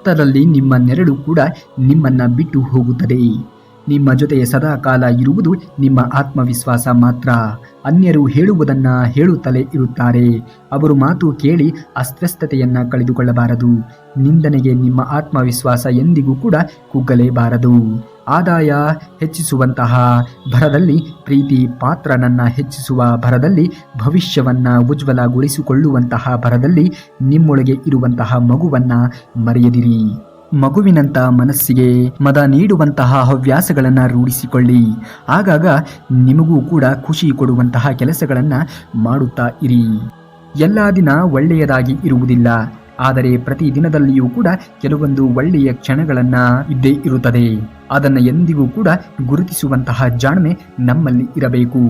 ಸತ್ತರಲ್ಲಿ ನಿಮ್ಮ ನೆರಳು ಕೂಡ ನಿಮ್ಮನ್ನ ಬಿಟ್ಟು ಹೋಗುತ್ತದೆ. ನಿಮ್ಮ ಜೊತೆ ಸದಾಕಾಲ ಇರುವುದು ನಿಮ್ಮ ಆತ್ಮವಿಶ್ವಾಸ ಮಾತ್ರ. ಅನ್ಯರು ಹೇಳುವುದನ್ನ ಹೇಳುತ್ತಲೇ ಇರುತ್ತಾರೆ. ಅವರು ಮಾತು ಕೇಳಿ ಅಸ್ವಸ್ಥತೆಯನ್ನ ಕಳೆದುಕೊಳ್ಳಬಾರದು. ನಿಂದನೆಗೆ ನಿಮ್ಮ ಆತ್ಮವಿಶ್ವಾಸ ಎಂದಿಗೂ ಕೂಡ ಕುಗ್ಗಲೇಬಾರದು. ಆದಾಯ ಹೆಚ್ಚಿಸುವಂತಹ ಭರದಲ್ಲಿ ಪ್ರೀತಿ ಪಾತ್ರನನ್ನ ಹೆಚ್ಚಿಸುವ ಭರದಲ್ಲಿ ಭವಿಷ್ಯವನ್ನ ಉಜ್ವಲಗೊಳಿಸಿಕೊಳ್ಳುವಂತಹ ಭರದಲ್ಲಿ ನಿಮ್ಮೊಳಗೆ ಇರುವಂತಹ ಮಗುವನ್ನ ಮರೆಯದಿರಿ. ಮಗುವಿನಂತ ಮನಸ್ಸಿಗೆ ಮದ ನೀಡುವಂತಹ ಹವ್ಯಾಸಗಳನ್ನ ರೂಢಿಸಿಕೊಳ್ಳಿ. ಆಗಾಗ ನಿಮಗೂ ಕೂಡ ಖುಷಿ ಕೊಡುವಂತಹ ಕೆಲಸಗಳನ್ನ ಮಾಡುತ್ತಾ ಇರಿ. ಎಲ್ಲಾ ದಿನ ಒಳ್ಳೆಯದಾಗಿ ಇರುವುದಿಲ್ಲ, ಆದರೆ ಪ್ರತಿ ದಿನದಲ್ಲಿಯೂ ಕೂಡ ಕೆಲವೊಂದು ಒಳ್ಳೆಯ ಕ್ಷಣಗಳನ್ನ ಇದ್ದೇ ಇರುತ್ತದೆ. ಅದನ್ನು ಎಂದಿಗೂ ಕೂಡ ಗುರುತಿಸುವಂತಹ ಜಾಣ್ಮೆ ನಮ್ಮಲ್ಲಿ ಇರಬೇಕು.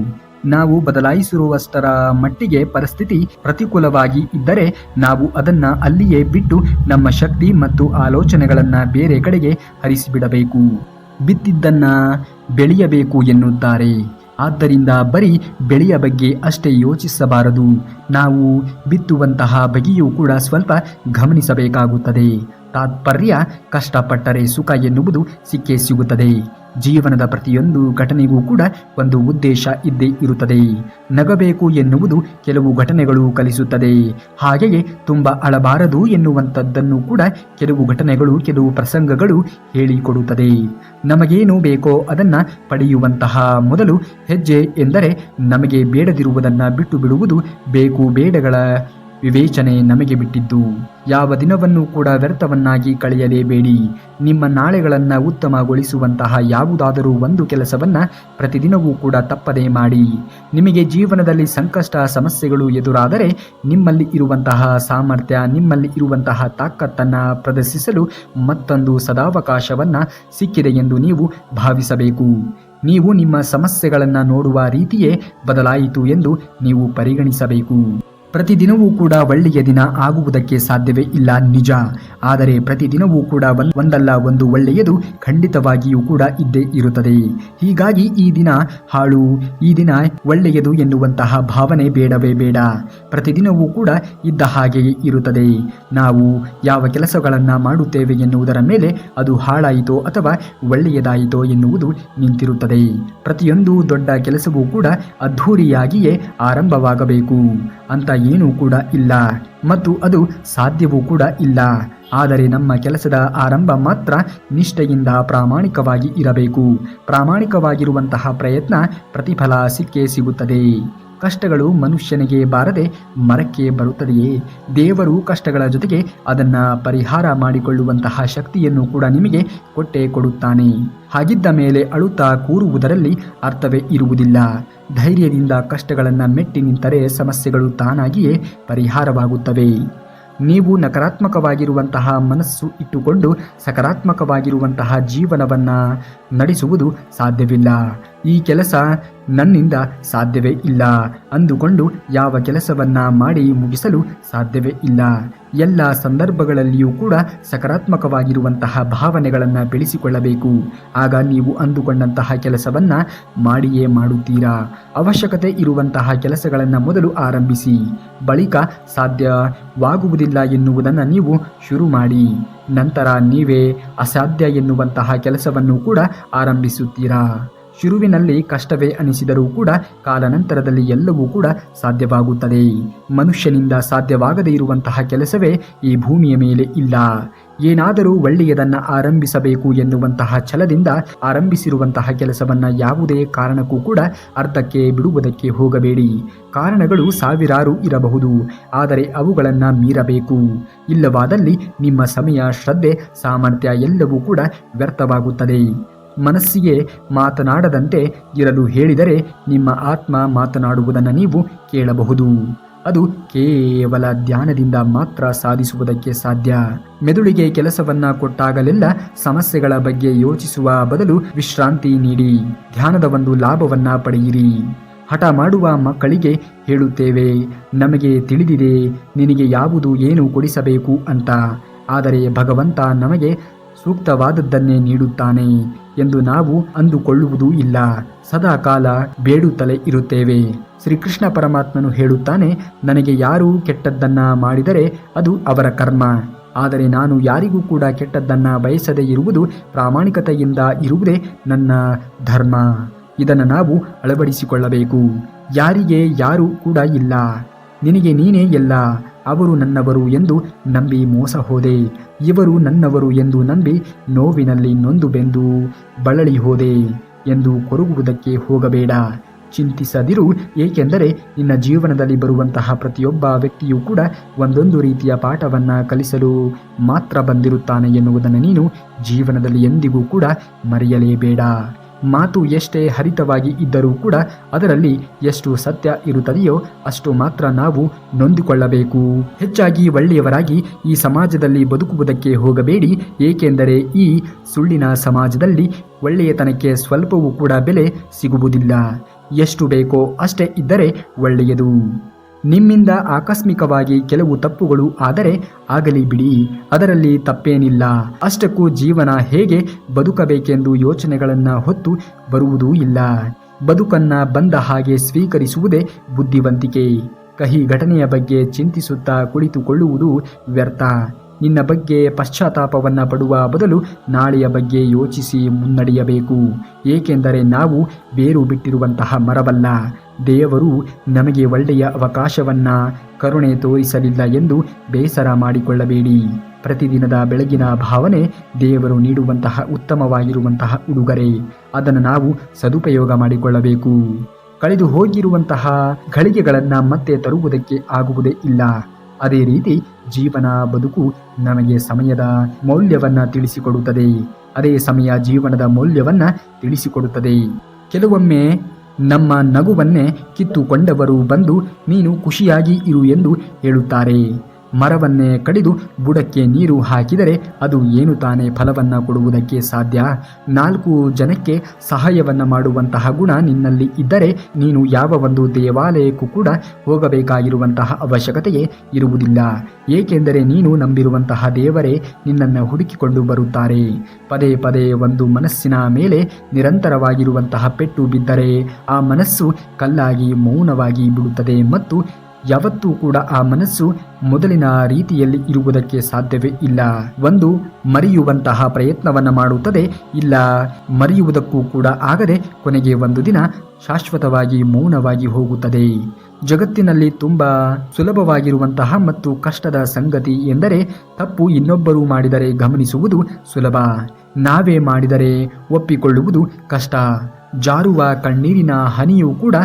ನಾವು ಬದಲಾಯಿಸಿರುವಷ್ಟರ ಮಟ್ಟಿಗೆ ಪರಿಸ್ಥಿತಿ ಪ್ರತಿಕೂಲವಾಗಿ ಇದ್ದರೆ ನಾವು ಅದನ್ನ ಅಲ್ಲಿಯೇ ಬಿಟ್ಟು ನಮ್ಮ ಶಕ್ತಿ ಮತ್ತು ಆಲೋಚನೆಗಳನ್ನ ಬೇರೆ ಕಡೆಗೆ ಹರಿಸಿಬಿಡಬೇಕು. ಬಿತ್ತಿದ್ದನ್ನ ಬೆಳೆಯಬೇಕು ಎನ್ನುತ್ತಾರೆ. ಆದ್ದರಿಂದ ಬರೀ ಬೆಳೆಯ ಬಗ್ಗೆ ಅಷ್ಟೇ ಯೋಚಿಸಬಾರದು. ನಾವು ಬಿತ್ತುವಂತಹ ಬಗೆಯೂ ಕೂಡ ಸ್ವಲ್ಪ ಗಮನಿಸಬೇಕಾಗುತ್ತದೆ. ತಾತ್ಪರ್ಯ ಕಷ್ಟಪಟ್ಟರೆ ಸುಖ ಎನ್ನುವುದು ಸಿಕ್ಕೇ ಸಿಗುತ್ತದೆ. ಜೀವನದ ಪ್ರತಿಯೊಂದು ಘಟನೆಗೂ ಕೂಡ ಒಂದು ಉದ್ದೇಶ ಇದ್ದೇ ಇರುತ್ತದೆ. ನಗಬೇಕು ಎನ್ನುವುದು ಕೆಲವು ಘಟನೆಗಳು ಕಲಿಸುತ್ತದೆ. ಹಾಗೆಯೇ ತುಂಬ ಅಳಬಾರದು ಎನ್ನುವಂಥದ್ದನ್ನು ಕೂಡ ಕೆಲವು ಘಟನೆಗಳು, ಕೆಲವು ಪ್ರಸಂಗಗಳು ಹೇಳಿಕೊಡುತ್ತದೆ. ನಮಗೇನು ಬೇಕೋ ಅದನ್ನು ಪಡೆಯುವಂತಹ ಮೊದಲು ಹೆಜ್ಜೆ ಎಂದರೆ ನಮಗೆ ಬೇಡದಿರುವುದನ್ನು ಬಿಟ್ಟು ಬಿಡುವುದು. ಬೇಕು ಬೇಡಗಳ ವಿವೇಚನೆ ನಮಗೆ ಬಿಟ್ಟಿದ್ದು. ಯಾವ ದಿನವನ್ನು ಕೂಡ ವ್ಯರ್ಥವನ್ನಾಗಿ ಕಳೆಯಲೇಬೇಡಿ. ನಿಮ್ಮ ನಾಳೆಗಳನ್ನು ಉತ್ತಮಗೊಳಿಸುವಂತಹ ಯಾವುದಾದರೂ ಒಂದು ಕೆಲಸವನ್ನು ಪ್ರತಿದಿನವೂ ಕೂಡ ತಪ್ಪದೇ ಮಾಡಿ. ನಿಮಗೆ ಜೀವನದಲ್ಲಿ ಸಂಕಷ್ಟ ಸಮಸ್ಯೆಗಳು ಎದುರಾದರೆ ನಿಮ್ಮಲ್ಲಿ ಇರುವಂತಹ ಸಾಮರ್ಥ್ಯ, ನಿಮ್ಮಲ್ಲಿ ಇರುವಂತಹ ತಾಕತ್ತನ್ನು ಪ್ರದರ್ಶಿಸಲು ಮತ್ತೊಂದು ಸದಾವಕಾಶವನ್ನು ಸಿಕ್ಕಿದೆ ಎಂದು ನೀವು ಭಾವಿಸಬೇಕು. ನೀವು ನಿಮ್ಮ ಸಮಸ್ಯೆಗಳನ್ನು ನೋಡುವ ರೀತಿಯೇ ಬದಲಾಯಿತು ಎಂದು ನೀವು ಪರಿಗಣಿಸಬೇಕು. ಪ್ರತಿದಿನವೂ ಕೂಡ ಒಳ್ಳೆಯ ದಿನ ಆಗುವುದಕ್ಕೆ ಸಾಧ್ಯವೇ ಇಲ್ಲ, ನಿಜ. ಆದರೆ ಪ್ರತಿದಿನವೂ ಕೂಡ ಒಂದಲ್ಲ ಒಂದು ಒಳ್ಳೆಯದು ಖಂಡಿತವಾಗಿಯೂ ಕೂಡ ಇದ್ದೇ ಇರುತ್ತದೆ. ಹೀಗಾಗಿ ಈ ದಿನ ಹಾಳು, ಈ ದಿನ ಒಳ್ಳೆಯದು ಎನ್ನುವಂತಹ ಭಾವನೆ ಬೇಡವೇ ಬೇಡ. ಪ್ರತಿದಿನವೂ ಕೂಡ ಇದ್ದ ಹಾಗೆಯೇ ಇರುತ್ತದೆ. ನಾವು ಯಾವ ಕೆಲಸಗಳನ್ನು ಮಾಡುತ್ತೇವೆ ಎನ್ನುವುದರ ಮೇಲೆ ಅದು ಹಾಳಾಯಿತೋ ಅಥವಾ ಒಳ್ಳೆಯದಾಯಿತೋ ಎನ್ನುವುದು ನಿಂತಿರುತ್ತದೆ. ಪ್ರತಿಯೊಂದು ದೊಡ್ಡ ಕೆಲಸವೂ ಕೂಡ ಅದ್ಧೂರಿಯಾಗಿಯೇ ಆರಂಭವಾಗಬೇಕು ಅಂತ ಏನೂ ಕೂಡ ಇಲ್ಲ ಮತ್ತು ಅದು ಸಾಧ್ಯವೂ ಕೂಡ ಇಲ್ಲ. ಆದರೆ ನಮ್ಮ ಕೆಲಸದ ಆರಂಭ ಮಾತ್ರ ನಿಷ್ಠೆಯಿಂದ ಪ್ರಾಮಾಣಿಕವಾಗಿ ಇರಬೇಕು. ಪ್ರಾಮಾಣಿಕವಾಗಿರುವಂತಹ ಪ್ರಯತ್ನ ಪ್ರತಿಫಲ ಸಿಕ್ಕೇ ಸಿಗುತ್ತದೆ. ಕಷ್ಟಗಳು ಮನುಷ್ಯನಿಗೆ ಬಾರದೆ ಮರಕ್ಕೆ ಬರುತ್ತದೆಯೇ? ದೇವರು ಕಷ್ಟಗಳ ಜೊತೆಗೆ ಅದನ್ನು ಪರಿಹಾರ ಮಾಡಿಕೊಳ್ಳುವಂತಹ ಶಕ್ತಿಯನ್ನು ಕೂಡ ನಿಮಗೆ ಕೊಟ್ಟೇ ಕೊಡುತ್ತಾನೆ. ಹಾಗಿದ್ದ ಮೇಲೆ ಅಳುತ್ತಾ ಕೂರುವುದರಲ್ಲಿ ಅರ್ಥವೇ ಇರುವುದಿಲ್ಲ. ಧೈರ್ಯದಿಂದ ಕಷ್ಟಗಳನ್ನು ಮೆಟ್ಟಿ ನಿಂತರೆ ಸಮಸ್ಯೆಗಳು ತಾನಾಗಿಯೇ ಪರಿಹಾರವಾಗುತ್ತವೆ. ನೀವು ನಕಾರಾತ್ಮಕವಾಗಿರುವಂತಹ ಮನಸ್ಸು ಇಟ್ಟುಕೊಂಡು ಸಕಾರಾತ್ಮಕವಾಗಿರುವಂತಹ ಜೀವನವನ್ನು ನಡೆಸುವುದು ಸಾಧ್ಯವಿಲ್ಲ. ಈ ಕೆಲಸ ನನ್ನಿಂದ ಸಾಧ್ಯವೇ ಇಲ್ಲ ಅಂದುಕೊಂಡು ಯಾವ ಕೆಲಸವನ್ನ ಮಾಡಿ ಮುಗಿಸಲು ಸಾಧ್ಯವೇ ಇಲ್ಲ. ಎಲ್ಲ ಸಂದರ್ಭಗಳಲ್ಲಿಯೂ ಕೂಡ ಸಕಾರಾತ್ಮಕವಾಗಿರುವಂತಹ ಭಾವನೆಗಳನ್ನು ಬೆಳೆಸಿಕೊಳ್ಳಬೇಕು. ಆಗ ನೀವು ಅಂದುಕೊಂಡಂತಹ ಕೆಲಸವನ್ನ ಮಾಡಿಯೇ ಮಾಡುತ್ತೀರಾ. ಅವಶ್ಯಕತೆ ಇರುವಂತಹ ಕೆಲಸಗಳನ್ನು ಮೊದಲು ಆರಂಭಿಸಿ, ಬಳಿಕ ಸಾಧ್ಯವಾಗುವುದಿಲ್ಲ ಎನ್ನುವುದನ್ನು ನೀವು ಶುರು ಮಾಡಿ. ನಂತರ ನೀವೇ ಅಸಾಧ್ಯ ಎನ್ನುವಂತಹ ಕೆಲಸವನ್ನು ಕೂಡ ಆರಂಭಿಸುತ್ತೀರಾ. ಶುರುವಿನಲ್ಲಿ ಕಷ್ಟವೇ ಅನಿಸಿದರೂ ಕೂಡ ಕಾಲಾನಂತರದಲ್ಲಿ ಎಲ್ಲವೂ ಕೂಡ ಸಾಧ್ಯವಾಗುತ್ತದೆ. ಮನುಷ್ಯನಿಂದ ಸಾಧ್ಯವಾಗದೇ ಇರುವಂತಹ ಕೆಲಸವೇ ಈ ಭೂಮಿಯ ಮೇಲೆ ಇಲ್ಲ. ಏನಾದರೂ ಒಳ್ಳೆಯದನ್ನು ಆರಂಭಿಸಬೇಕು ಎನ್ನುವಂತಹ ಛಲದಿಂದ ಆರಂಭಿಸಿರುವಂತಹ ಕೆಲಸವನ್ನು ಯಾವುದೇ ಕಾರಣಕ್ಕೂ ಕೂಡ ಅರ್ಧಕ್ಕೆ ಬಿಡುವುದಕ್ಕೆ ಹೋಗಬೇಡಿ. ಕಾರಣಗಳು ಸಾವಿರಾರು ಇರಬಹುದು, ಆದರೆ ಅವುಗಳನ್ನು ಮೀರಬೇಕು. ಇಲ್ಲವಾದಲ್ಲಿ ನಿಮ್ಮ ಸಮಯ, ಶ್ರದ್ಧೆ, ಸಾಮರ್ಥ್ಯ ಎಲ್ಲವೂ ಕೂಡ ವ್ಯರ್ಥವಾಗುತ್ತದೆ. ಮನಸ್ಸಿಗೆ ಮಾತನಾಡದಂತೆ ಇರಲು ಹೇಳಿದರೆ ನಿಮ್ಮ ಆತ್ಮ ಮಾತನಾಡುವುದನ್ನು ನೀವು ಕೇಳಬಹುದು. ಅದು ಕೇವಲ ಧ್ಯಾನದಿಂದ ಮಾತ್ರ ಸಾಧಿಸುವುದಕ್ಕೆ ಸಾಧ್ಯ. ಮೆದುಳಿಗೆ ಕೆಲಸವನ್ನ ಕೊಟ್ಟಾಗಲೆಲ್ಲ ಸಮಸ್ಯೆಗಳ ಬಗ್ಗೆ ಯೋಚಿಸುವ ಬದಲು ವಿಶ್ರಾಂತಿ ನೀಡಿ ಧ್ಯಾನದ ಒಂದು ಲಾಭವನ್ನ ಪಡೆಯಿರಿ. ಹಠ ಮಾಡುವ ಮಕ್ಕಳಿಗೆ ಹೇಳುತ್ತೇವೆ, ನಮಗೆ ತಿಳಿದಿದೆ ನಿನಗೆ ಯಾವುದು ಏನು ಕೊಡಿಸಬೇಕು ಅಂತ, ಆದರೆ ಭಗವಂತ ನಮಗೆ ಸೂಕ್ತವಾದದ್ದನ್ನೇ ನೀಡುತ್ತಾನೆ ಎಂದು ನಾವು ಅಂದುಕೊಳ್ಳುವುದೂ ಇಲ್ಲ. ಸದಾಕಾಲ ಬೇಡುತ್ತಲೇ ಇರುತ್ತೇವೆ. ಶ್ರೀಕೃಷ್ಣ ಪರಮಾತ್ಮನು ಹೇಳುತ್ತಾನೆ, ನನಗೆ ಯಾರು ಕೆಟ್ಟದ್ದನ್ನ ಮಾಡಿದರೆ ಅದು ಅವರ ಕರ್ಮ, ಆದರೆ ನಾನು ಯಾರಿಗೂ ಕೂಡ ಕೆಟ್ಟದ್ದನ್ನು ಬಯಸದೇ ಇರುವುದು ಪ್ರಾಮಾಣಿಕತೆಯಿಂದ ಇರುವುದೇ ನನ್ನ ಧರ್ಮ. ಇದನ್ನು ನಾವು ಅಳವಡಿಸಿಕೊಳ್ಳಬೇಕು. ಯಾರಿಗೆ ಯಾರೂ ಕೂಡ ಇಲ್ಲ, ನಿನಗೆ ನೀನೇ ಎಲ್ಲ. ಅವರು ನನ್ನವರು ಎಂದು ನಂಬಿ ಮೋಸ ಹೋದೆ, ಇವರು ನನ್ನವರು ಎಂದು ನಂಬಿ ನೋವಿನಲ್ಲಿ ನೊಂದು ಬೆಂದು ಬಳಲಿ ಹೋದೆ ಎಂದು ಕೊರಗುವುದಕ್ಕೆ ಹೋಗಬೇಡ. ಚಿಂತಿಸದಿರು, ಏಕೆಂದರೆ ನಿನ್ನ ಜೀವನದಲ್ಲಿ ಬರುವಂತಹ ಪ್ರತಿಯೊಬ್ಬ ವ್ಯಕ್ತಿಯೂ ಕೂಡ ಒಂದೊಂದು ರೀತಿಯ ಪಾಠವನ್ನು ಕಲಿಸಲು ಮಾತ್ರ ಬಂದಿರುತ್ತಾನೆ ಎನ್ನುವುದನ್ನು ನೀನು ಜೀವನದಲ್ಲಿ ಎಂದಿಗೂ ಕೂಡ ಮರೆಯಲೇಬೇಡ. ಮಾತು ಎಷ್ಟೇ ಹರಿತವಾಗಿ ಇದ್ದರೂ ಕೂಡ ಅದರಲ್ಲಿ ಎಷ್ಟು ಸತ್ಯ ಇರುತ್ತದೆಯೋ ಅಷ್ಟು ಮಾತ್ರ ನಾವು ನೊಂದಿಕೊಳ್ಳಬೇಕು. ಹೆಚ್ಚಾಗಿ ಒಳ್ಳೆಯವರಾಗಿ ಈ ಸಮಾಜದಲ್ಲಿ ಬದುಕುವುದಕ್ಕೆ ಹೋಗಬೇಡಿ, ಏಕೆಂದರೆ ಈ ಸುಳ್ಳಿನ ಸಮಾಜದಲ್ಲಿ ಒಳ್ಳೆಯತನಕ್ಕೆ ಸ್ವಲ್ಪವೂ ಕೂಡ ಬೆಲೆ ಸಿಗುವುದಿಲ್ಲ. ಎಷ್ಟು ಬೇಕೋ ಅಷ್ಟೇ ಇದ್ದರೆ ಒಳ್ಳೆಯದು. ನಿಮ್ಮಿಂದ ಆಕಸ್ಮಿಕವಾಗಿ ಕೆಲವು ತಪ್ಪುಗಳು ಆದರೆ ಆಗಲಿ ಬಿಡಿ, ಅದರಲ್ಲಿ ತಪ್ಪೇನಿಲ್ಲ. ಅಷ್ಟಕ್ಕೂ ಜೀವನ ಹೇಗೆ ಬದುಕಬೇಕೆಂದು ಯೋಚನೆಗಳನ್ನು ಹೊತ್ತು ಬರುವುದೂ ಇಲ್ಲ. ಬದುಕನ್ನು ಬಂದ ಹಾಗೆ ಸ್ವೀಕರಿಸುವುದೇ ಬುದ್ಧಿವಂತಿಕೆ. ಕಹಿ ಘಟನೆಯ ಬಗ್ಗೆ ಚಿಂತಿಸುತ್ತಾ ಕುಳಿತುಕೊಳ್ಳುವುದು ವ್ಯರ್ಥ. ನಿನ್ನ ಬಗ್ಗೆ ಪಶ್ಚಾತ್ತಾಪವನ್ನು ಪಡುವ ಬದಲು ನಾಳೆಯ ಬಗ್ಗೆ ಯೋಚಿಸಿ ಮುನ್ನಡೆಯಬೇಕು. ಏಕೆಂದರೆ ನಾವು ಬೇರು ಬಿಟ್ಟಿರುವಂತಹ ಮರವಲ್ಲ. ದೇವರು ನಮಗೆ ಒಳ್ಳೆಯ ಅವಕಾಶವನ್ನು ಕರುಣೆ ತೋರಿಸಲಿಲ್ಲ ಎಂದು ಬೇಸರ ಮಾಡಿಕೊಳ್ಳಬೇಡಿ. ಪ್ರತಿದಿನದ ಬೆಳಗಿನ ಭಾವನೆ ದೇವರು ನೀಡುವಂತಹ ಉತ್ತಮವಾಗಿರುವಂತಹ ಉಡುಗೊರೆ. ಅದನ್ನು ನಾವು ಸದುಪಯೋಗ ಮಾಡಿಕೊಳ್ಳಬೇಕು. ಕಳೆದು ಹೋಗಿರುವಂತಹ ಗಳಿಗೆಗಳನ್ನು ಮತ್ತೆ ತರುವುದಕ್ಕೆ ಆಗುವುದೇ ಇಲ್ಲ. ಅದೇ ರೀತಿ ಜೀವನ ಬದುಕು ನಮಗೆ ಸಮಯದ ಮೌಲ್ಯವನ್ನು ತಿಳಿಸಿಕೊಡುತ್ತದೆ. ಅದೇ ಸಮಯ ಜೀವನದ ಮೌಲ್ಯವನ್ನು ತಿಳಿಸಿಕೊಡುತ್ತದೆ. ಕೆಲವೊಮ್ಮೆ ನಮ್ಮ ನಗುವನ್ನೇ ಕಿತ್ತುಕೊಂಡವರು ಬಂದು ನೀನು ಖುಷಿಯಾಗಿ ಇರು ಎಂದು ಹೇಳುತ್ತಾರೆ. ಮರವನ್ನೇ ಕಡಿದು ಬುಡಕ್ಕೆ ನೀರು ಹಾಕಿದರೆ ಅದು ಏನು ತಾನೇ ಫಲವನ್ನು ಕೊಡುವುದಕ್ಕೆ ಸಾಧ್ಯ? 4 ಜನಕ್ಕೆ ಸಹಾಯವನ್ನು ಮಾಡುವಂತಹ ಗುಣ ನಿನ್ನಲ್ಲಿ ಇದ್ದರೆ ನೀನು ಯಾವ ಒಂದು ದೇವಾಲಯಕ್ಕೂ ಕೂಡ ಹೋಗಬೇಕಾಗಿರುವಂತಹ ಅವಶ್ಯಕತೆಯೇ ಇರುವುದಿಲ್ಲ. ಏಕೆಂದರೆ ನೀನು ನಂಬಿರುವಂತಹ ದೇವರೇ ನಿನ್ನನ್ನು ಹುಡುಕಿಕೊಂಡು ಬರುತ್ತಾರೆ. ಪದೇ ಪದೇ ಒಂದು ಮನಸ್ಸಿನ ಮೇಲೆ ನಿರಂತರವಾಗಿರುವಂತಹ ಪೆಟ್ಟು ಬಿದ್ದರೆ ಆ ಮನಸ್ಸು ಕಲ್ಲಾಗಿ ಮೌನವಾಗಿ ಬಿಡುತ್ತದೆ ಮತ್ತು ಯಾವತ್ತೂ ಕೂಡ ಆ ಮನಸ್ಸು ಮೊದಲಿನ ರೀತಿಯಲ್ಲಿ ಇರುವುದಕ್ಕೆ ಸಾಧ್ಯವೇ ಇಲ್ಲ. ಒಂದು ಮರೆಯುವಂತಹ ಪ್ರಯತ್ನವನ್ನು ಮಾಡುತ್ತದೆ, ಇಲ್ಲ ಮರೆಯುವುದಕ್ಕೂ ಕೂಡ ಆಗದೆ ಕೊನೆಗೆ ಒಂದು ದಿನ ಶಾಶ್ವತವಾಗಿ ಮೌನವಾಗಿ ಹೋಗುತ್ತದೆ. ಜಗತ್ತಿನಲ್ಲಿ ತುಂಬ ಸುಲಭವಾಗಿರುವಂತಹ ಮತ್ತು ಕಷ್ಟದ ಸಂಗತಿ ಎಂದರೆ ತಪ್ಪು ಇನ್ನೊಬ್ಬರು ಮಾಡಿದರೆ ಗಮನಿಸುವುದು ಸುಲಭ, ನಾವೇ ಮಾಡಿದರೆ ಒಪ್ಪಿಕೊಳ್ಳುವುದು ಕಷ್ಟ. ಜಾರುವ ಕಣ್ಣೀರಿನ ಹನಿಯೂ ಕೂಡ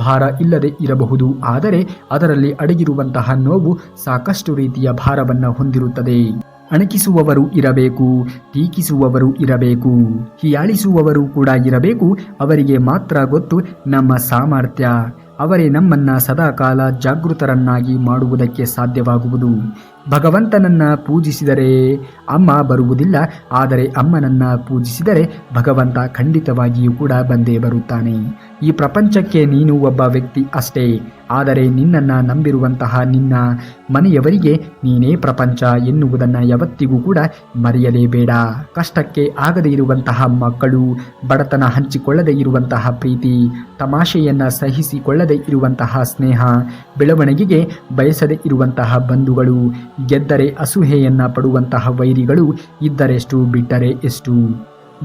ಭಾರ ಇಲ್ಲದೆ ಇರಬಹುದು, ಆದರೆ ಅದರಲ್ಲಿ ಅಡಗಿರುವಂತಹ ನೋವು ಸಾಕಷ್ಟು ರೀತಿಯ ಭಾರವನ್ನು ಹೊಂದಿರುತ್ತದೆ. ಅಣಕಿಸುವವರು ಇರಬೇಕು, ಟೀಕಿಸುವವರು ಇರಬೇಕು, ಹೀಯಾಳಿಸುವವರು ಕೂಡ ಇರಬೇಕು. ಅವರಿಗೆ ಮಾತ್ರ ಗೊತ್ತು ನಮ್ಮ ಸಾಮರ್ಥ್ಯ. ಅವರೇ ನಮ್ಮನ್ನು ಸದಾಕಾಲ ಜಾಗೃತರನ್ನಾಗಿ ಮಾಡುವುದಕ್ಕೆ ಸಾಧ್ಯವಾಗುವುದು. ಭಗವಂತನನ್ನು ಪೂಜಿಸಿದರೆ ಅಮ್ಮ ಬರುವುದಿಲ್ಲ, ಆದರೆ ಅಮ್ಮನನ್ನು ಪೂಜಿಸಿದರೆ ಭಗವಂತ ಖಂಡಿತವಾಗಿಯೂ ಕೂಡ ಬಂದೇ ಬರುತ್ತಾನೆ. ಈ ಪ್ರಪಂಚಕ್ಕೆ ನೀನು ಒಬ್ಬ ವ್ಯಕ್ತಿ ಅಷ್ಟೇ, ಆದರೆ ನಿನ್ನನ್ನು ನಂಬಿರುವಂತಹ ನಿನ್ನ ಮನೆಯವರಿಗೆ ನೀನೇ ಪ್ರಪಂಚ ಎನ್ನುವುದನ್ನು ಯಾವತ್ತಿಗೂ ಕೂಡ ಮರೆಯಲೇಬೇಡ. ಕಷ್ಟಕ್ಕೆ ಆಗದೇ ಇರುವಂತಹ ಮಕ್ಕಳು, ಬಡತನ ಹಂಚಿಕೊಳ್ಳದೇ ಇರುವಂತಹ ಪ್ರೀತಿ, ತಮಾಷೆಯನ್ನು ಸಹಿಸಿಕೊಳ್ಳದೇ ಇರುವಂತಹ ಸ್ನೇಹ, ಬೆಳವಣಿಗೆಗೆ ಬಯಸದೇ ಇರುವಂತಹ ಬಂಧುಗಳು, ಗೆದ್ದರೆ ಅಸೂಹೆಯನ್ನು ಪಡುವಂತಹ ವೈರಿಗಳು ಇದ್ದರೆಷ್ಟು ಬಿಟ್ಟರೆ ಎಷ್ಟು.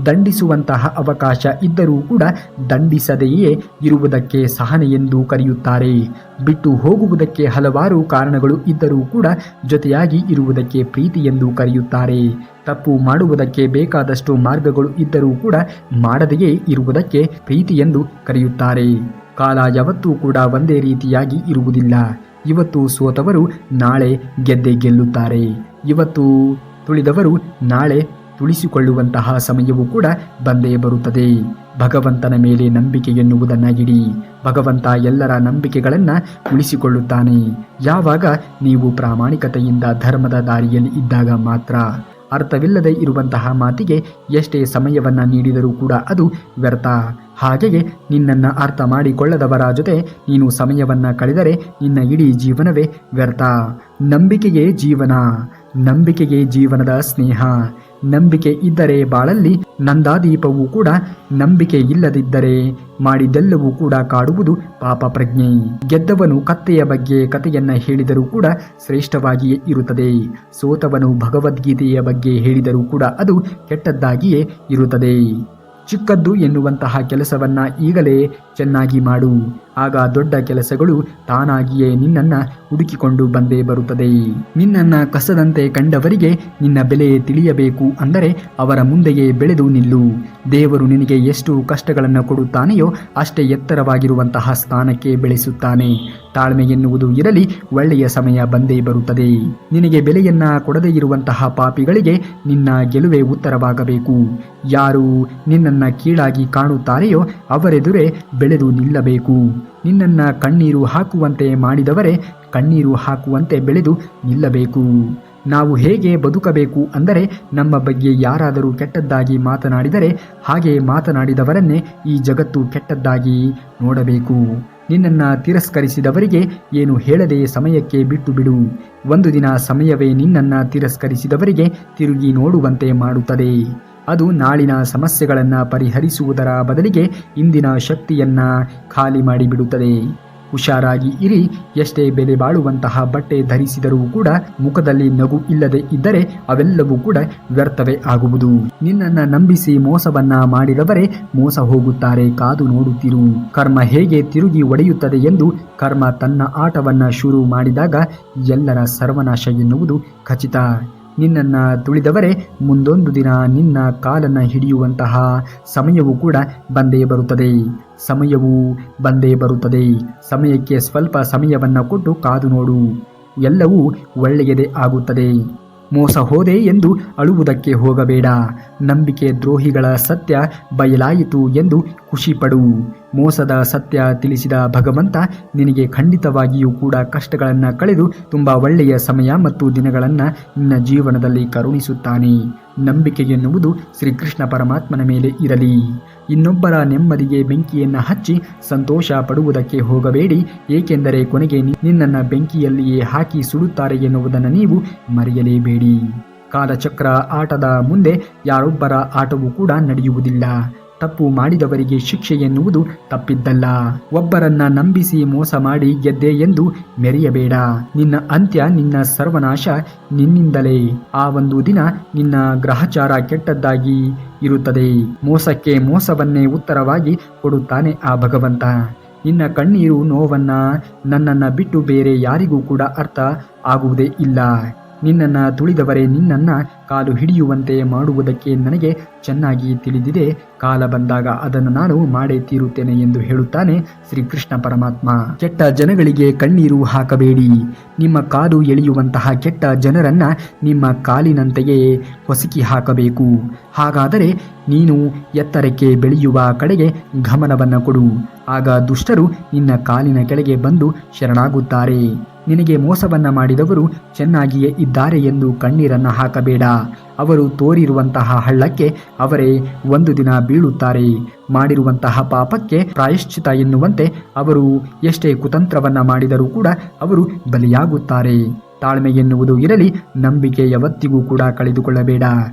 ದಂಡಿಸುವಂತಹ ಅವಕಾಶ ಇದ್ದರೂ ಕೂಡ ದಂಡಿಸದೆಯೇ ಇರುವುದಕ್ಕೆ ಸಹನೆ ಎಂದು ಕರೆಯುತ್ತಾರೆ. ಬಿಟ್ಟು ಹೋಗುವುದಕ್ಕೆ ಹಲವಾರು ಕಾರಣಗಳು ಇದ್ದರೂ ಕೂಡ ಜೊತೆಯಾಗಿ ಇರುವುದಕ್ಕೆ ಪ್ರೀತಿ ಎಂದು ಕರೆಯುತ್ತಾರೆ. ತಪ್ಪು ಮಾಡುವುದಕ್ಕೆ ಬೇಕಾದಷ್ಟು ಮಾರ್ಗಗಳು ಇದ್ದರೂ ಕೂಡ ಮಾಡದೆಯೇ ಇರುವುದಕ್ಕೆ ಪ್ರೀತಿ ಎಂದು ಕರೆಯುತ್ತಾರೆ. ಕಾಲ ಯಾವತ್ತೂ ಕೂಡ ಒಂದೇ ರೀತಿಯಾಗಿ ಇರುವುದಿಲ್ಲ. ಇವತ್ತು ಸೋತವರು ನಾಳೆ ಗೆದ್ದೇ ಗೆಲ್ಲುತ್ತಾರೆ. ಇವತ್ತು ತುಳಿದವರು ನಾಳೆ ತುಳಿಸಿಕೊಳ್ಳುವಂತಹ ಸಮಯವೂ ಕೂಡ ಬಂದೇ ಬರುತ್ತದೆ. ಭಗವಂತನ ಮೇಲೆ ನಂಬಿಕೆ ಎನ್ನುವುದನ್ನು ಇಡಿ. ಭಗವಂತ ಎಲ್ಲರ ನಂಬಿಕೆಗಳನ್ನು ಉಳಿಸಿಕೊಳ್ಳುತ್ತಾನೆ. ಯಾವಾಗ ನೀವು ಪ್ರಾಮಾಣಿಕತೆಯಿಂದ ಧರ್ಮದ ದಾರಿಯಲ್ಲಿ ಇದ್ದಾಗ ಮಾತ್ರ. ಅರ್ಥವಿಲ್ಲದೆ ಇರುವಂತಹ ಮಾತಿಗೆ ಎಷ್ಟೇ ಸಮಯವನ್ನು ನೀಡಿದರೂ ಕೂಡ ಅದು ವ್ಯರ್ಥ. ಹಾಗೆಯೇ ನಿನ್ನನ್ನು ಅರ್ಥ ಮಾಡಿಕೊಳ್ಳದವರ ಜೊತೆ ನೀನು ಸಮಯವನ್ನು ಕಳೆದರೆ ನಿನ್ನ ಇಡೀ ಜೀವನವೇ ವ್ಯರ್ಥ. ನಂಬಿಕೆಯೇ ಜೀವನ, ನಂಬಿಕೆಯೇ ಜೀವನದ ಸ್ನೇಹ. ನಂಬಿಕೆ ಇದ್ದರೆ ಬಾಳಲ್ಲಿ ನಂದಾದೀಪವೂ ಕೂಡ, ನಂಬಿಕೆ ಇಲ್ಲದಿದ್ದರೆ ಮಾಡಿದ್ದೆಲ್ಲವೂ ಕೂಡ ಕಾಡುವುದು ಪಾಪ ಪ್ರಜ್ಞೆ. ಗೆದ್ದವನು ಕತ್ತೆಯ ಬಗ್ಗೆ ಕಥೆಯನ್ನ ಹೇಳಿದರೂ ಕೂಡ ಶ್ರೇಷ್ಠವಾಗಿಯೇ ಇರುತ್ತದೆ. ಸೋತವನು ಭಗವದ್ಗೀತೆಯ ಬಗ್ಗೆ ಹೇಳಿದರೂ ಕೂಡ ಅದು ಕೆಟ್ಟದ್ದಾಗಿಯೇ ಇರುತ್ತದೆ. ಚಿಕ್ಕದ್ದು ಎನ್ನುವಂತಹ ಕೆಲಸವನ್ನ ಈಗಲೇ ಚೆನ್ನಾಗಿ ಮಾಡು, ಆಗ ದೊಡ್ಡ ಕೆಲಸಗಳು ತಾನಾಗಿಯೇ ನಿನ್ನನ್ನು ಹುಡುಕಿಕೊಂಡು ಬಂದೇ ಬರುತ್ತದೆ. ನಿನ್ನನ್ನು ಕಸದಂತೆ ಕಂಡವರಿಗೆ ನಿನ್ನ ಬೆಲೆ ತಿಳಿಯಬೇಕು ಅಂದರೆ ಅವರ ಮುಂದೆಯೇ ಬೆಳೆದು ನಿಲ್ಲು. ದೇವರು ನಿನಗೆ ಎಷ್ಟು ಕಷ್ಟಗಳನ್ನು ಕೊಡುತ್ತಾನೆಯೋ ಅಷ್ಟೇ ಎತ್ತರವಾಗಿರುವಂತಹ ಸ್ಥಾನಕ್ಕೆ ಬೆಳೆಸುತ್ತಾನೆ. ತಾಳ್ಮೆ ಎನ್ನುವುದು ಇರಲಿ, ಒಳ್ಳೆಯ ಸಮಯ ಬಂದೇ ಬರುತ್ತದೆ. ನಿನಗೆ ಬೆಲೆಯನ್ನ ಕೊಡದೇ ಇರುವಂತಹ ಪಾಪಿಗಳಿಗೆ ನಿನ್ನ ಗೆಲುವೆ ಉತ್ತರವಾಗಬೇಕು. ಯಾರು ನಿನ್ನನ್ನು ಕೀಳಾಗಿ ಕಾಣುತ್ತಾರೆಯೋ ಅವರೆದುರೇ ಬೆಳೆದು ನಿಲ್ಲಬೇಕು. ನಿನ್ನನ್ನ ಕಣ್ಣೀರು ಹಾಕುವಂತೆ ಮಾಡಿದವರೇ ಕಣ್ಣೀರು ಹಾಕುವಂತೆ ಬೆಳೆದು ನಿಲ್ಲಬೇಕು. ನಾವು ಹೇಗೆ ಬದುಕಬೇಕು ಅಂದರೆ ನಮ್ಮ ಬಗ್ಗೆ ಯಾರಾದರೂ ಕೆಟ್ಟದ್ದಾಗಿ ಮಾತನಾಡಿದರೆ ಹಾಗೆ ಮಾತನಾಡಿದವರನ್ನೇ ಈ ಜಗತ್ತು ಕೆಟ್ಟದ್ದಾಗಿ ನೋಡಬೇಕು. ನಿನ್ನನ್ನು ತಿರಸ್ಕರಿಸಿದವರಿಗೆ ಏನು ಹೇಳದೆ ಸಮಯಕ್ಕೆ ಬಿಟ್ಟು ಬಿಡು. ಒಂದು ದಿನ ಸಮಯವೇ ನಿನ್ನನ್ನು ತಿರಸ್ಕರಿಸಿದವರಿಗೆ ತಿರುಗಿ ನೋಡುವಂತೆ ಮಾಡುತ್ತದೆ. ಅದು ನಾಳಿನ ಸಮಸ್ಯೆಗಳನ್ನು ಪರಿಹರಿಸುವುದರ ಬದಲಿಗೆ ಇಂದಿನ ಶಕ್ತಿಯನ್ನು ಖಾಲಿ ಮಾಡಿಬಿಡುತ್ತದೆ. ಹುಷಾರಾಗಿ ಇರಿ. ಎಷ್ಟೇ ಬೆಲೆ ಬಾಳುವಂತಹ ಬಟ್ಟೆ ಧರಿಸಿದರೂ ಕೂಡ ಮುಖದಲ್ಲಿ ನಗು ಇಲ್ಲದೆ ಇದ್ದರೆ ಅವೆಲ್ಲವೂ ಕೂಡ ವ್ಯರ್ಥವೇ ಆಗುವುದು. ನಿನ್ನನ್ನು ನಂಬಿಸಿ ಮೋಸವನ್ನ ಮಾಡಿದವರೇ ಮೋಸ ಹೋಗುತ್ತಾರೆ. ಕಾದು ನೋಡುತ್ತಿರು. ಕರ್ಮ ಹೇಗೆ ತಿರುಗಿ ಒಡೆಯುತ್ತದೆ ಎಂದು. ಕರ್ಮ ತನ್ನ ಆಟವನ್ನ ಶುರು ಮಾಡಿದಾಗ ಎಲ್ಲರ ಸರ್ವನಾಶ ಎನ್ನುವುದು ಖಚಿತ. ನಿನ್ನನ್ನು ತುಳಿದವರೇ ಮುಂದೊಂದು ದಿನ ನಿನ್ನ ಕಾಲನ್ನು ಹಿಡಿಯುವಂತಹ ಸಮಯವೂ ಕೂಡ ಬಂದೇ ಬರುತ್ತದೆ. ಸಮಯಕ್ಕೆ ಸ್ವಲ್ಪ ಸಮಯವನ್ನು ಕೊಟ್ಟು ಕಾದು ನೋಡು. ಎಲ್ಲವೂ ಒಳ್ಳೆಯದೇ ಆಗುತ್ತದೆ. ಮೋಸ ಹೋದೆ ಎಂದು ಅಳುವುದಕ್ಕೆ ಹೋಗಬೇಡ. ನಂಬಿಕೆ ದ್ರೋಹಿಗಳ ಸತ್ಯ ಬಯಲಾಯಿತು ಎಂದು ಖುಷಿಪಡು. ಮೋಸದ ಸತ್ಯ ತಿಳಿಸಿದ ಭಗವಂತ ನಿನಗೆ ಖಂಡಿತವಾಗಿಯೂ ಕೂಡ ಕಷ್ಟಗಳನ್ನು ಕಳೆದು ತುಂಬ ಒಳ್ಳೆಯ ಸಮಯ ಮತ್ತು ದಿನಗಳನ್ನು ನಿನ್ನ ಜೀವನದಲ್ಲಿ ಕರುಣಿಸುತ್ತಾನೆ. ನಂಬಿಕೆ ಎನ್ನುವುದು ಶ್ರೀಕೃಷ್ಣ ಪರಮಾತ್ಮನ ಮೇಲೆ ಇರಲಿ. ಇನ್ನೊಬ್ಬರ ನೆಮ್ಮದಿಗೆ ಬೆಂಕಿಯನ್ನು ಹಚ್ಚಿ ಸಂತೋಷ ಪಡುವುದಕ್ಕೆ ಹೋಗಬೇಡಿ. ಏಕೆಂದರೆ ಕೊನೆಗೆ ನಿನ್ನನ್ನು ಬೆಂಕಿಯಲ್ಲಿಯೇ ಹಾಕಿ ಸುಡುತ್ತಾರೆ ಎನ್ನುವುದನ್ನು ನೀವು ಮರೆಯಲೇಬೇಡಿ. ಕಾಲಚಕ್ರ ಆಟದ ಮುಂದೆ ಯಾರೊಬ್ಬರ ಆಟವೂ ಕೂಡ ನಡೆಯುವುದಿಲ್ಲ. ತಪ್ಪು ಮಾಡಿದವರಿಗೆ ಶಿಕ್ಷೆ ಎನ್ನುವುದು ತಪ್ಪಿದ್ದಲ್ಲ. ಒಬ್ಬರನ್ನ ನಂಬಿಸಿ ಮೋಸ ಮಾಡಿ ಗೆದ್ದೆ ಎಂದು ಮೆರೆಯಬೇಡ. ನಿನ್ನ ಅಂತ್ಯ, ನಿನ್ನ ಸರ್ವನಾಶ ನಿನ್ನಿಂದಲೇ. ಆ ಒಂದು ದಿನ ನಿನ್ನ ಗ್ರಹಚಾರ ಕೆಟ್ಟದ್ದಾಗಿ ಇರುತ್ತದೆ. ಮೋಸಕ್ಕೆ ಮೋಸವನ್ನೇ ಉತ್ತರವಾಗಿ ಕೊಡುತ್ತಾನೆ ಆ ಭಗವಂತ. ನಿನ್ನ ಕಣ್ಣೀರು ನೋವನ್ನ ನನ್ನನ್ನು ಬಿಟ್ಟು ಬೇರೆ ಯಾರಿಗೂ ಕೂಡ ಅರ್ಥ ಆಗುವುದೇ ಇಲ್ಲ. ನಿನ್ನನ್ನು ತುಳಿದವರೇ ನಿನ್ನನ್ನು ಕಾಲು ಹಿಡಿಯುವಂತೆ ಮಾಡುವುದಕ್ಕೆ ನನಗೆ ಚೆನ್ನಾಗಿ ತಿಳಿದಿದೆ. ಕಾಲ ಬಂದಾಗ ಅದನ್ನು ನಾನು ಮಾಡೇ ತೀರುತ್ತೇನೆ ಎಂದು ಹೇಳುತ್ತಾನೆ ಶ್ರೀಕೃಷ್ಣ ಪರಮಾತ್ಮ. ಕೆಟ್ಟ ಜನಗಳಿಗೆ ಕಣ್ಣೀರು ಹಾಕಬೇಡಿ. ನಿಮ್ಮ ಕಾಲು ಎಳೆಯುವಂತಹ ಕೆಟ್ಟ ಜನರನ್ನ ನಿಮ್ಮ ಕಾಲಿನಂತೆಯೇ ಹೊಸಕಿ ಹಾಕಬೇಕು. ಹಾಗಾದರೆ ನೀನು ಎತ್ತರಕ್ಕೆ ಬೆಳೆಯುವ ಕಡೆಗೆ ಗಮನವನ್ನು ಕೊಡು. ಆಗ ದುಷ್ಟರು ನಿನ್ನ ಕಾಲಿನ ಕೆಳಗೆ ಬಂದು ಶರಣಾಗುತ್ತಾರೆ. ನಿನಗೆ ಮೋಸವನ್ನ ಮಾಡಿದವರು ಚೆನ್ನಾಗಿಯೇ ಇದ್ದಾರೆ ಎಂದು ಕಣ್ಣೀರನ್ನು ಹಾಕಬೇಡ. ಅವರು ತೋರಿರುವಂತಹ ಹಳ್ಳಕ್ಕೆ ಅವರೇ ಒಂದು ದಿನ ಬೀಳುತ್ತಾರೆ. ಮಾಡಿರುವಂತಹ ಪಾಪಕ್ಕೆ ಪ್ರಾಯಶ್ಚಿತ ಎನ್ನುವಂತೆ ಅವರು ಎಷ್ಟೇ ಕುತಂತ್ರವನ್ನ ಮಾಡಿದರೂ ಕೂಡ ಅವರು ಬಲಿಯಾಗುತ್ತಾರೆ. ತಾಳ್ಮೆ ಎನ್ನುವುದು ಇರಲಿ. ನಂಬಿಕೆ ಯಾವತ್ತಿಗೂ ಕೂಡ ಕಳೆದುಕೊಳ್ಳಬೇಡ.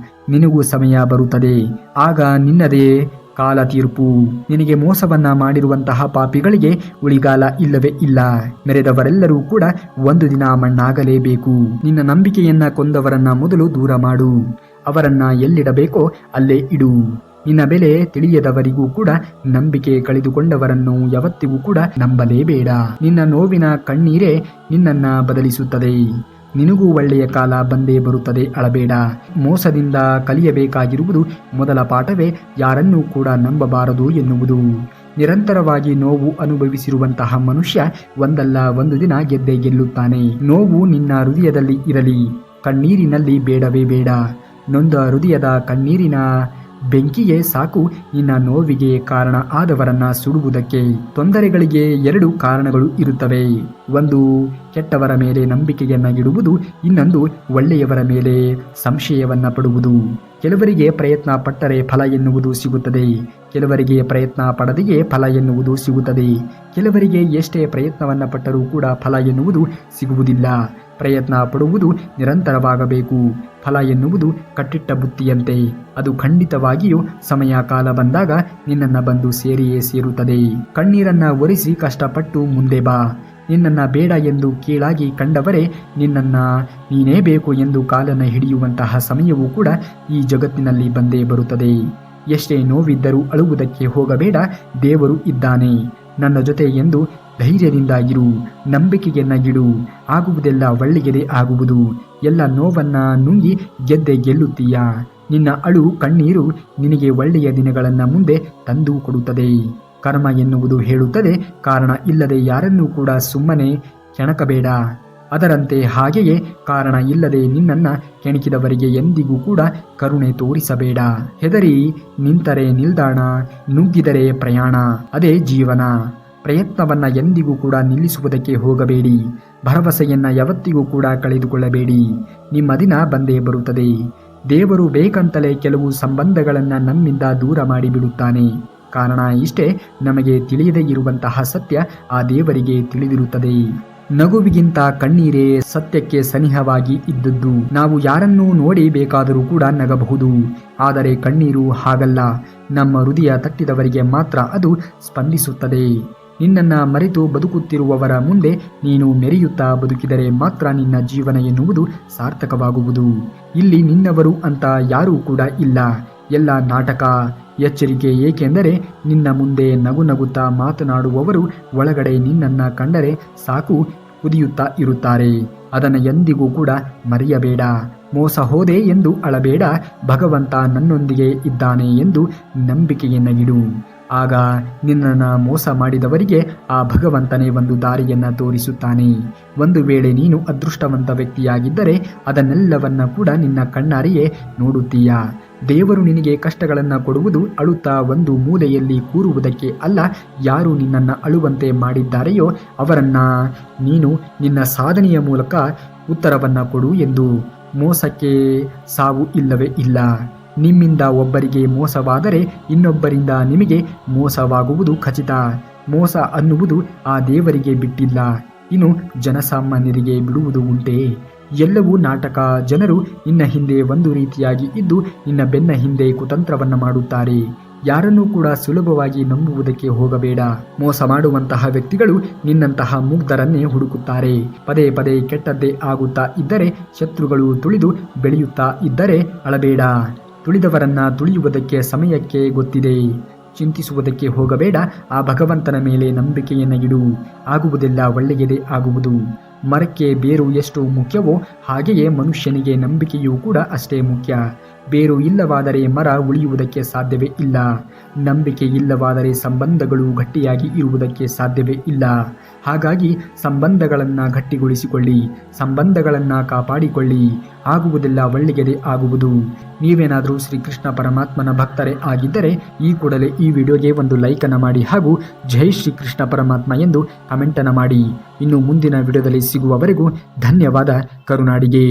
ನಿನಗೂ ಸಮಯ ಬರುತ್ತದೆ. ಆಗ ನಿನ್ನದೇ ಕಾಲ ತೀರ್ಪು. ನಿನಗೆ ಮೋಸವನ್ನ ಮಾಡಿರುವಂತಹ ಪಾಪಿಗಳಿಗೆ ಉಳಿಗಾಲ ಇಲ್ಲವೇ ಇಲ್ಲ. ಮೆರೆದವರೆಲ್ಲರೂ ಕೂಡ ಒಂದು ದಿನ ಮಣ್ಣಾಗಲೇಬೇಕು. ನಿನ್ನ ನಂಬಿಕೆಯನ್ನ ಕೊಂದವರನ್ನ ಮೊದಲು ದೂರ ಮಾಡು. ಅವರನ್ನ ಎಲ್ಲಿಡಬೇಕೋ ಅಲ್ಲೇ ಇಡು. ನಿನ್ನ ಬೆಲೆ ತಿಳಿಯದವರಿಗೂ ಕೂಡ ನಂಬಿಕೆ ಕಳೆದುಕೊಂಡವರನ್ನು ಯಾವತ್ತಿಗೂ ಕೂಡ ನಂಬಲೇಬೇಡ. ನಿನ್ನ ನೋವಿನ ಕಣ್ಣೀರೇ ನಿನ್ನನ್ನ ಬದಲಿಸುತ್ತದೆ. ನಿನಗೂ ಒಳ್ಳೆಯ ಕಾಲ ಬಂದೇ ಬರುತ್ತದೆ. ಅಳಬೇಡ. ಮೋಸದಿಂದ ಕಲಿಯಬೇಕಾಗಿರುವುದು ಮೊದಲ ಪಾಠವೇ ಯಾರನ್ನೂ ಕೂಡ ನಂಬಬಾರದು ಎನ್ನುವುದು. ನಿರಂತರವಾಗಿ ನೋವು ಅನುಭವಿಸಿರುವಂತಹ ಮನುಷ್ಯ ಒಂದಲ್ಲ ಒಂದು ದಿನ ಗೆದ್ದೇ ಗೆಲ್ಲುತ್ತಾನೆ. ನೋವು ನಿನ್ನ ಹೃದಯದಲ್ಲಿ ಇರಲಿ, ಕಣ್ಣೀರಿನಲ್ಲಿ ಬೇಡವೇ ಬೇಡ. ನೊಂದ ಹೃದಯದ ಕಣ್ಣೀರಿನ ಬೆಂಕಿಯೇ ಸಾಕು ನಿನ್ನ ನೋವಿಗೆ ಕಾರಣ ಆದವರನ್ನ ಸುಡುವುದಕ್ಕೆ. ತೊಂದರೆಗಳಿಗೆ ಎರಡು ಕಾರಣಗಳು ಇರುತ್ತವೆ. ಒಂದು ಕೆಟ್ಟವರ ಮೇಲೆ ನಂಬಿಕೆಯನ್ನ ಇಡುವುದು, ಇನ್ನೊಂದು ಒಳ್ಳೆಯವರ ಮೇಲೆ ಸಂಶಯವನ್ನ ಪಡುವುದು. ಕೆಲವರಿಗೆ ಪ್ರಯತ್ನ ಪಟ್ಟರೆ ಫಲ ಎನ್ನುವುದು ಸಿಗುತ್ತದೆ. ಕೆಲವರಿಗೆ ಪ್ರಯತ್ನ ಪಡದೆಯೇ ಫಲ ಎನ್ನುವುದು ಸಿಗುತ್ತದೆ. ಕೆಲವರಿಗೆ ಎಷ್ಟೇ ಪ್ರಯತ್ನವನ್ನ ಪಟ್ಟರೂ ಕೂಡ ಫಲ ಎನ್ನುವುದು ಸಿಗುವುದಿಲ್ಲ. ಪ್ರಯತ್ನ ಪಡುವುದು ನಿರಂತರವಾಗಬೇಕು. ಫಲ ಎನ್ನುವುದು ಕಟ್ಟಿಟ್ಟ ಬುತ್ತಿಯಂತೆ, ಅದು ಖಂಡಿತವಾಗಿಯೂ ಸಮಯ ಕಾಲ ಬಂದಾಗ ನಿನ್ನನ್ನು ಬಂದು ಸೇರಿಯೇ ಸೇರುತ್ತದೆ. ಕಣ್ಣೀರನ್ನ ಒರೆಸಿ ಕಷ್ಟಪಟ್ಟು ಮುಂದೆ ಬಾ. ನಿನ್ನನ್ನು ಬೇಡ ಎಂದು ಕೀಳಾಗಿ ಕಂಡವರೇ ನಿನ್ನನ್ನ ನೀನೇ ಬೇಕು ಎಂದು ಕಾಲನ್ನು ಹಿಡಿಯುವಂತಹ ಸಮಯವೂ ಕೂಡ ಈ ಜಗತ್ತಿನಲ್ಲಿ ಬಂದೇ ಬರುತ್ತದೆ. ಎಷ್ಟೇ ನೋವಿದ್ದರೂ ಅಳುವುದಕ್ಕೆ ಹೋಗಬೇಡ, ದೇವರು ಇದ್ದಾನೆ ನನ್ನ ಜೊತೆ ಎಂದು ಧೈರ್ಯದಿಂದ ಇರು, ನಂಬಿಕೆಯನ್ನ ಇಡು. ಆಗುವುದೆಲ್ಲ ಒಳ್ಳೆಯದೇ ಆಗುವುದು. ಎಲ್ಲ ನೋವನ್ನ ನುಂಗಿ ಗೆಲ್ಲುತ್ತೀಯ. ನಿನ್ನ ಅಳು ಕಣ್ಣೀರು ನಿನಗೆ ಒಳ್ಳೆಯ ದಿನಗಳನ್ನು ಮುಂದೆ ತಂದು ಕೊಡುತ್ತದೆ. ಕರ್ಮ ಎನ್ನುವುದು ಹೇಳುತ್ತದೆ, ಕಾರಣ ಇಲ್ಲದೆ ಯಾರನ್ನೂ ಕೂಡ ಸುಮ್ಮನೆ ಕೆಣಕಬೇಡ. ಅದರಂತೆ ಹಾಗೆಯೇ ಕಾರಣ ಇಲ್ಲದೆ ನಿನ್ನನ್ನ ಕೆಣಕಿದವರಿಗೆ ಎಂದಿಗೂ ಕೂಡ ಕರುಣೆ ತೋರಿಸಬೇಡ. ಹೆದರಿ ನಿಂತರೆ ನಿಲ್ದಾಣ, ನುಗ್ಗಿದರೆ ಪ್ರಯಾಣ, ಅದೇ ಜೀವನ. ಪ್ರಯತ್ನವನ್ನ ಎಂದಿಗೂ ಕೂಡ ನಿಲ್ಲಿಸುವುದಕ್ಕೆ ಹೋಗಬೇಡಿ. ಭರವಸೆಯನ್ನ ಯಾವತ್ತಿಗೂ ಕೂಡ ಕಳೆದುಕೊಳ್ಳಬೇಡಿ. ನಿಮ್ಮ ದಿನ ಬಂದೇ ಬರುತ್ತದೆ. ದೇವರು ಬೇಕಂತಲೇ ಕೆಲವು ಸಂಬಂಧಗಳನ್ನು ನಮ್ಮಿಂದ ದೂರ ಮಾಡಿಬಿಡುತ್ತಾನೆ. ಕಾರಣ ಇಷ್ಟೇ, ನಮಗೆ ತಿಳಿಯದೇ ಇರುವಂತಹ ಸತ್ಯ ಆ ದೇವರಿಗೆ ತಿಳಿದಿರುತ್ತದೆ. ನಗುವಿಗಿಂತ ಕಣ್ಣೀರೇ ಸತ್ಯಕ್ಕೆ ಸನಿಹವಾಗಿ ಇದ್ದದ್ದು. ನಾವು ಯಾರನ್ನೂ ನೋಡಿ ಬೇಕಾದರೂ ಕೂಡ ನಗಬಹುದು, ಆದರೆ ಕಣ್ಣೀರು ಹಾಗಲ್ಲ. ನಮ್ಮ ಹೃದಯ ತಟ್ಟಿದವರಿಗೆ ಮಾತ್ರ ಅದು ಸ್ಪಂದಿಸುತ್ತದೆ. ನಿನ್ನನ್ನು ಮರೆತು ಬದುಕುತ್ತಿರುವವರ ಮುಂದೆ ನೀನು ಮೆರೆಯುತ್ತಾ ಬದುಕಿದರೆ ಮಾತ್ರ ನಿನ್ನ ಜೀವನ ಎನ್ನುವುದು ಸಾರ್ಥಕವಾಗುವುದು. ಇಲ್ಲಿ ನಿನ್ನವರು ಅಂತ ಯಾರೂ ಕೂಡ ಇಲ್ಲ, ಎಲ್ಲ ನಾಟಕ. ಎಚ್ಚರಿಕೆ, ಏಕೆಂದರೆ ನಿನ್ನ ಮುಂದೆ ನಗು ನಗುತ್ತಾ ಮಾತನಾಡುವವರು ಒಳಗಡೆ ನಿನ್ನನ್ನು ಕಂಡರೆ ಸಾಕು ಕುದಿಯುತ್ತಾ ಇರುತ್ತಾರೆ. ಅದನ್ನು ಎಂದಿಗೂ ಕೂಡ ಮರೆಯಬೇಡ. ಮೋಸ ಹೋದೆ ಎಂದು ಅಳಬೇಡ, ಭಗವಂತ ನನ್ನೊಂದಿಗೆ ಇದ್ದಾನೆ ಎಂದು ನಂಬಿಕೆಯನ್ನು ಇಡು. ಆಗ ನಿನ್ನನ್ನು ಮೋಸ ಮಾಡಿದವರಿಗೆ ಆ ಭಗವಂತನೇ ಒಂದು ದಾರಿಯನ್ನು ತೋರಿಸುತ್ತಾನೆ. ಒಂದು ವೇಳೆ ನೀನು ಅದೃಷ್ಟವಂತ ವ್ಯಕ್ತಿಯಾಗಿದ್ದರೆ ಅದನ್ನೆಲ್ಲವನ್ನ ಕೂಡ ನಿನ್ನ ಕಣ್ಣಾರೆಯೇ ನೋಡುತ್ತೀಯ. ದೇವರು ನಿನಗೆ ಕಷ್ಟಗಳನ್ನು ಕೊಡುವುದು ಅಳುತ್ತಾ ಒಂದು ಮೂಲೆಯಲ್ಲಿ ಕೂರುವುದಕ್ಕೆ ಅಲ್ಲ. ಯಾರು ನಿನ್ನನ್ನು ಅಳುವಂತೆ ಮಾಡಿದ್ದಾರೆಯೋ ಅವರನ್ನ ನೀನು ನಿನ್ನ ಸಾಧನೆಯ ಮೂಲಕ ಉತ್ತರವನ್ನು ಕೊಡು ಎಂದು. ಮೋಸಕ್ಕೆ ಸಾವು ಇಲ್ಲವೇ ಇಲ್ಲ. ನಿಮ್ಮಿಂದ ಒಬ್ಬರಿಗೆ ಮೋಸವಾದರೆ ಇನ್ನೊಬ್ಬರಿಂದ ನಿಮಗೆ ಮೋಸವಾಗುವುದು ಖಚಿತ. ಮೋಸ ಅನ್ನುವುದು ಆ ದೇವರಿಗೆ ಬಿಟ್ಟಿಲ್ಲ, ಇನ್ನು ಜನಸಾಮಾನ್ಯರಿಗೆ ಬಿಡುವುದು ಉಂಟೆ? ಎಲ್ಲವೂ ನಾಟಕ. ಜನರು ನಿನ್ನ ಹಿಂದೆ ಒಂದು ರೀತಿಯಾಗಿ ಇದ್ದು ನಿನ್ನ ಬೆನ್ನ ಹಿಂದೆ ಕುತಂತ್ರವನ್ನು ಮಾಡುತ್ತಾರೆ. ಯಾರನ್ನೂ ಕೂಡ ಸುಲಭವಾಗಿ ನಂಬುವುದಕ್ಕೆ ಹೋಗಬೇಡ. ಮೋಸ ಮಾಡುವಂತಹ ವ್ಯಕ್ತಿಗಳು ನಿನ್ನಂತಹ ಮುಗ್ಧರನ್ನೇ ಹುಡುಕುತ್ತಾರೆ. ಪದೇ ಪದೇ ಕೆಟ್ಟದ್ದೇ ಆಗುತ್ತಾ ಇದ್ದರೆ, ಶತ್ರುಗಳು ತುಳಿದು ಬೆಳೆಯುತ್ತಾ ಇದ್ದರೆ ಅಳಬೇಡ. ತುಳಿದವರನ್ನ ತುಳಿಯುವುದಕ್ಕೆ ಸಮಯಕ್ಕೆ ಗೊತ್ತಿದೆ. ಚಿಂತಿಸುವುದಕ್ಕೆ ಹೋಗಬೇಡ. ಆ ಭಗವಂತನ ಮೇಲೆ ನಂಬಿಕೆಯನ್ನು ಇಡು. ಆಗುವುದೆಲ್ಲ ಒಳ್ಳೆಯದೇ ಆಗುವುದು. ಮರಕ್ಕೆ ಬೇರು ಎಷ್ಟು ಮುಖ್ಯವೋ ಹಾಗೆಯೇ ಮನುಷ್ಯನಿಗೆ ನಂಬಿಕೆಯೂ ಕೂಡ ಅಷ್ಟೇ ಮುಖ್ಯ. ಬೇರು ಇಲ್ಲವಾದರೆ ಮರ ಉಳಿಯುವುದಕ್ಕೆ ಸಾಧ್ಯವೇ ಇಲ್ಲ. ನಂಬಿಕೆ ಇಲ್ಲವಾದರೆ ಸಂಬಂಧಗಳು ಗಟ್ಟಿಯಾಗಿ ಇರುವುದಕ್ಕೆ ಸಾಧ್ಯವೇ ಇಲ್ಲ. ಹಾಗಾಗಿ ಸಂಬಂಧಗಳನ್ನು ಗಟ್ಟಿಗೊಳಿಸಿಕೊಳ್ಳಿ, ಸಂಬಂಧಗಳನ್ನು ಕಾಪಾಡಿಕೊಳ್ಳಿ. ಆಗುವುದೆಲ್ಲ ಒಳ್ಳೆಯದೇ ಆಗುವುದು. ನೀವೇನಾದರೂ ಶ್ರೀಕೃಷ್ಣ ಪರಮಾತ್ಮನ ಭಕ್ತರೇ ಆಗಿದ್ದರೆ ಈ ಕೂಡಲೇ ಈ ವಿಡಿಯೋಗೆ ಒಂದು ಲೈಕನ್ನು ಮಾಡಿ ಹಾಗೂ ಜೈ ಶ್ರೀಕೃಷ್ಣ ಪರಮಾತ್ಮ ಎಂದು ಕಮೆಂಟನ್ನು ಮಾಡಿ. ಇನ್ನು ಮುಂದಿನ ವಿಡಿಯೋದಲ್ಲಿ ಸಿಗುವವರೆಗೂ ಧನ್ಯವಾದ. ಕರುನಾಡಿಗೆ.